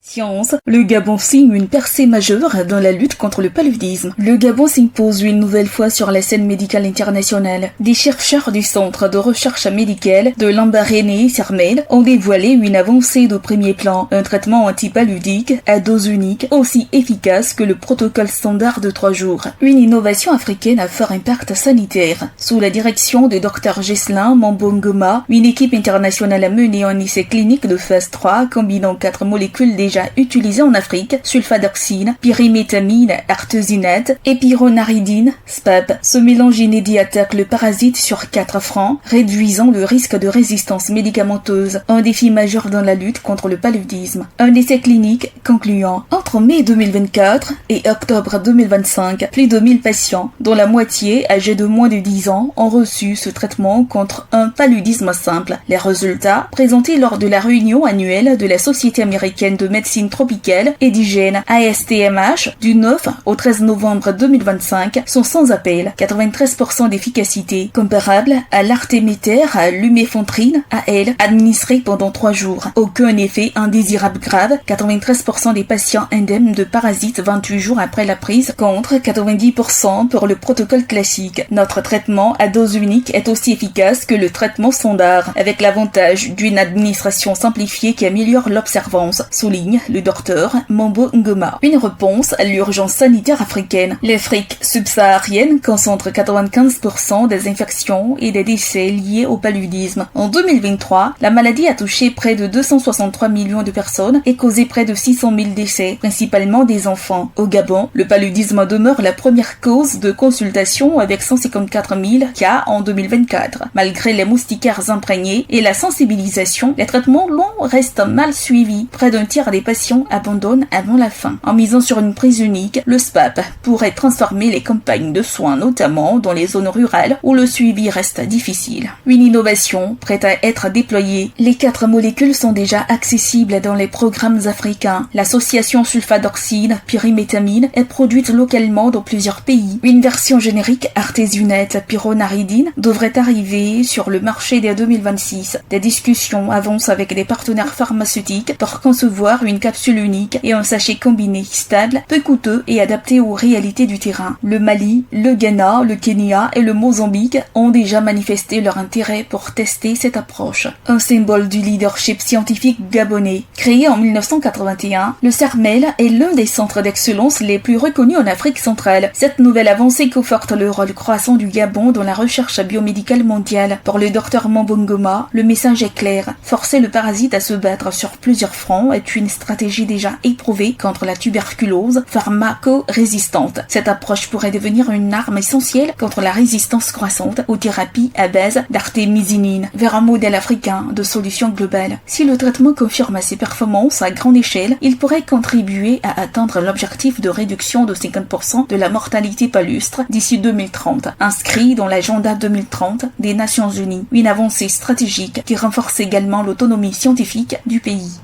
Science, le Gabon signe une percée majeure dans la lutte contre le paludisme. Le Gabon s'impose une nouvelle fois sur la scène médicale internationale. Des chercheurs du Centre de recherche médicale de Lambaréné, Sermel, ont dévoilé une avancée de premier plan, un traitement antipaludique à dose unique aussi efficace que le protocole standard de 3 jours. Une innovation africaine à fort impact sanitaire. Sous la direction de Dr Ghislain Mambongoma, une équipe internationale a mené un essai clinique de phase 3 combinant 4 molécules déjà utilisées en Afrique, sulfadoxine, pyrimétamine, artesunate et pyronaridine, SPAP. Ce mélange inédit attaque le parasite sur 4 fronts, réduisant le risque de résistance médicamenteuse, un défi majeur dans la lutte contre le paludisme. Un essai clinique concluant. Entre mai 2024 et octobre 2025, plus de 1000 patients, dont la moitié âgés de moins de 10 ans, ont reçu ce traitement contre un paludisme simple. Les résultats, présentés lors de la réunion annuelle de la Société américaine de médecine tropicale et d'hygiène ASTMH du 9 au 13 novembre 2025, sont sans appel. 93% d'efficacité, comparable à l'artéméter à luméfantrine AL, administré pendant 3 jours. Aucun effet indésirable grave, 93% des patients indemnes de parasites 28 jours après la prise, contre 90% pour le protocole classique. Notre traitement à dose unique est aussi efficace que le traitement standard, avec l'avantage d'une administration simplifiée qui améliore l'observance, souligne le docteur Mambo Ngoma. Une réponse à l'urgence sanitaire africaine. L'Afrique subsaharienne concentre 95% des infections et des décès liés au paludisme. En 2023, la maladie a touché près de 263 millions de personnes et causé près de 600 000 décès, principalement des enfants. Au Gabon, le paludisme demeure la première cause de consultation avec 154 000 cas en 2024. Malgré les moustiquaires imprégnés et la sensibilisation, les traitements longs restent mal suivis. Près d'un tiers des patients abandonnent avant la fin. En misant sur une prise unique, le SPAP pourrait transformer les campagnes de soins, notamment dans les zones rurales où le suivi reste difficile. Une innovation prête à être déployée. Les 4 molécules sont déjà accessibles dans les programmes africains. L'association sulfadoxine pyrimétamine est produite localement dans plusieurs pays. Une version générique artesunate pyronaridine devrait arriver sur le marché dès 2026. Des discussions avancent avec des partenaires pharmaceutiques pour concevoir une capsule unique et un sachet combiné stable, peu coûteux et adapté aux réalités du terrain. Le Mali, le Ghana, le Kenya et le Mozambique ont déjà manifesté leur intérêt pour tester cette approche. Un symbole du leadership scientifique gabonais. Créé en 1981, le CERMEL est l'un des centres d'excellence les plus reconnus en Afrique centrale. Cette nouvelle avancée conforte le rôle croissant du Gabon dans la recherche biomédicale mondiale. Pour le docteur Mambongoma, le message est clair. Forcer le parasite à se battre sur plusieurs fronts est une stratégie déjà éprouvée contre la tuberculose pharmaco-résistante. Cette approche pourrait devenir une arme essentielle contre la résistance croissante aux thérapies à base d'artémisinine, vers un modèle africain de solution globale. Si le traitement confirme ses performances à grande échelle, il pourrait contribuer à atteindre l'objectif de réduction de 50% de la mortalité palustre d'ici 2030, inscrit dans l'agenda 2030 des Nations Unies. Une avancée stratégique qui renforce également l'autonomie scientifique du pays.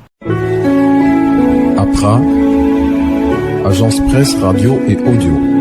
APRA, Agence Presse Radio et Audio.